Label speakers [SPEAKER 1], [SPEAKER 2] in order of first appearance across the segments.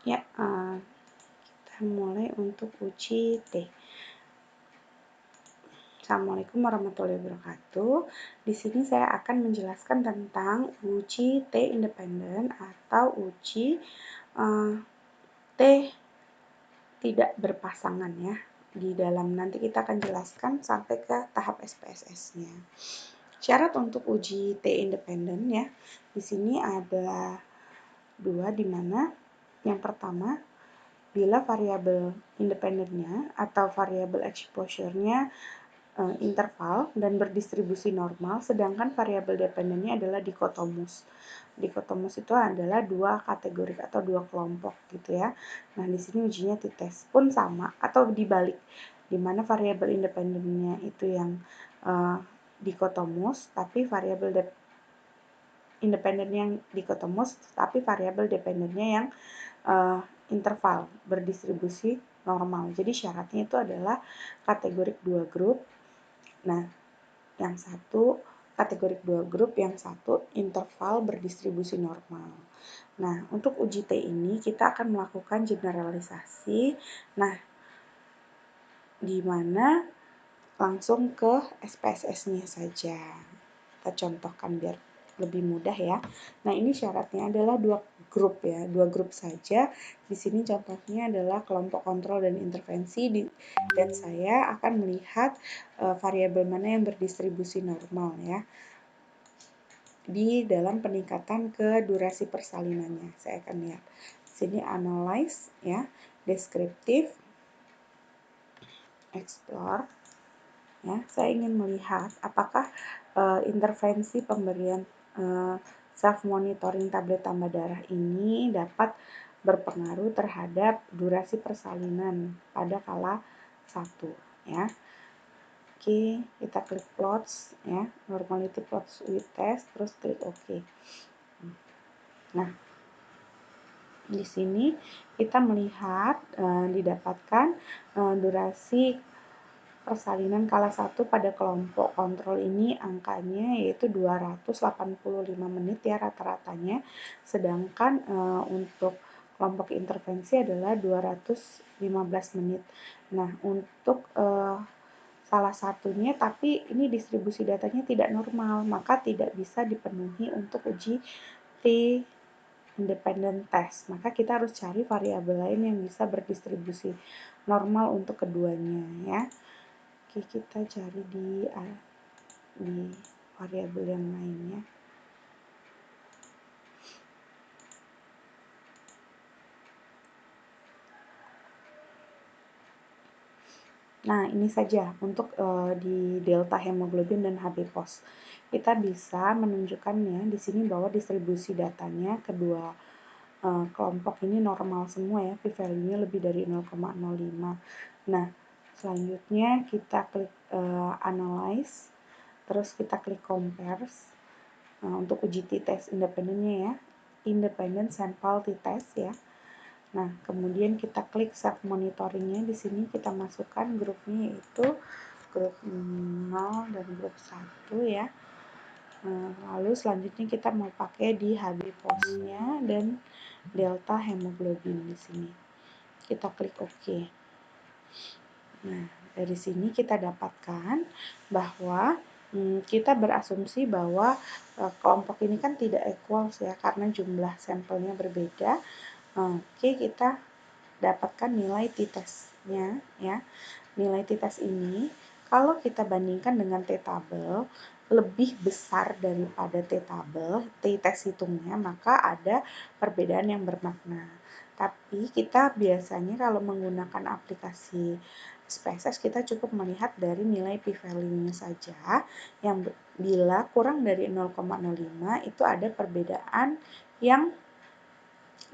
[SPEAKER 1] Ya, kita mulai untuk uji T. Assalamualaikum warahmatullahi wabarakatuh. Di sini saya akan menjelaskan tentang uji T independen atau uji T tidak berpasangan ya. Di dalam nanti kita akan jelaskan sampai ke tahap SPSS-nya. Syarat untuk uji T independen ya. Di sini ada dua, di mana yang pertama, bila variabel independennya atau variabel exposure-nya interval dan berdistribusi normal, sedangkan variabel dependennya adalah dikotomus. Dikotomus itu adalah dua kategori atau dua kelompok gitu ya. Nah, di sini ujinya t-test pun sama atau dibalik, di mana variabel independennya itu yang dikotomus, tapi variabel independennya yang dikotomus, tapi variabel dependennya yang interval berdistribusi normal. Jadi syaratnya itu adalah kategorik dua grup. Nah, yang satu kategorik dua grup, yang satu interval berdistribusi normal. Nah, untuk uji T ini kita akan melakukan generalisasi. Nah, di mana langsung ke SPSS-nya saja. Kita contohkan biar lebih mudah ya. Nah, ini syaratnya adalah dua grup ya, dua grup saja. Di sini contohnya adalah kelompok kontrol dan intervensi, dan saya akan melihat variabel mana yang berdistribusi normal ya di dalam peningkatan ke durasi persalinannya. Saya akan lihat di sini analyze ya, deskriptif, explore ya. Saya ingin melihat apakah intervensi pemberian self monitoring tablet tambah darah ini dapat berpengaruh terhadap durasi persalinan pada kala 1 ya. Oke, kita klik plots ya, normality plots with test, terus klik OK. Nah, di sini kita melihat didapatkan durasi persalinan kala 1 pada kelompok kontrol ini angkanya yaitu 285 menit ya rata-ratanya, sedangkan untuk kelompok intervensi adalah 215 menit. Nah, untuk salah satunya, tapi ini distribusi datanya tidak normal, maka tidak bisa dipenuhi untuk uji T independent test. Maka kita harus cari variabel lain yang bisa berdistribusi normal untuk keduanya ya. Oke, kita cari di variabel yang lainnya. Nah, ini saja untuk di delta hemoglobin dan Hb pos. Kita bisa menunjukkannya di sini bahwa distribusi datanya kedua kelompok ini normal semua ya, p-value-nya lebih dari 0,05. Nah, selanjutnya kita klik analyze, terus kita klik compares untuk uji t-test independennya ya, independent sample t-test ya. Nah, kemudian kita klik self monitoringnya. Di sini kita masukkan grupnya yaitu grup 0 dan grup 1 ya. Lalu selanjutnya kita mau pakai di Hb pos-nya dan delta hemoglobin di sini. Kita klik OK. Nah, dari sini kita dapatkan bahwa kita berasumsi bahwa kelompok ini kan tidak equal ya karena jumlah sampelnya berbeda. Oke, kita dapatkan nilai t-test-nya ya. Nilai t-test ini kalau kita bandingkan dengan t-tabel lebih besar daripada t-tabel, t-test hitungnya, maka ada perbedaan yang bermakna. Tapi kita biasanya kalau menggunakan aplikasi SPSS kita cukup melihat dari nilai p-value-nya saja, yang bila kurang dari 0,05 itu ada perbedaan yang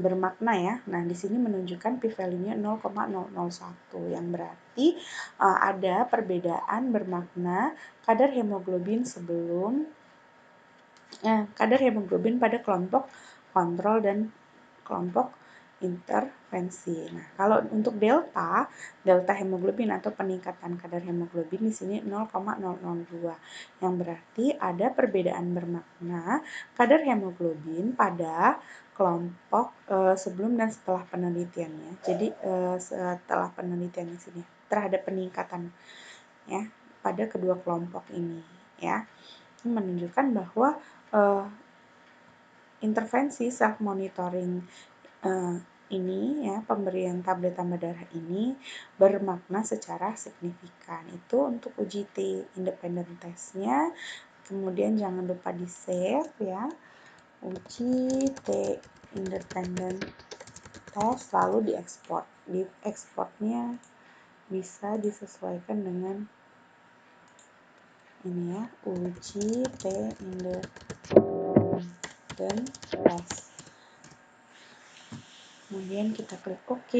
[SPEAKER 1] bermakna ya. Nah, di sini menunjukkan p-value-nya 0,001 yang berarti ada perbedaan bermakna kadar hemoglobin kadar hemoglobin pada kelompok kontrol dan kelompok intervensi. Nah, kalau untuk delta hemoglobin atau peningkatan kadar hemoglobin di sini 0,002, yang berarti ada perbedaan bermakna kadar hemoglobin pada kelompok sebelum dan setelah penelitiannya. Jadi setelah penelitian di sini terhadap peningkatan ya pada kedua kelompok ini ya. Ini menunjukkan bahwa intervensi self monitoring ini ya, pemberian tablet tambah darah ini bermakna secara signifikan. Itu untuk uji T independent testnya. Kemudian jangan lupa di save ya, uji T independent test, lalu diekspor. Di ekspornya bisa disesuaikan dengan ini ya, uji T independent test. Kemudian kita klik OK.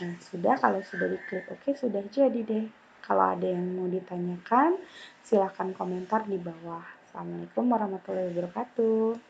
[SPEAKER 1] Nah, kalau sudah diklik OK, sudah jadi deh. Kalau ada yang mau ditanyakan, silahkan komentar di bawah. Assalamualaikum warahmatullahi wabarakatuh.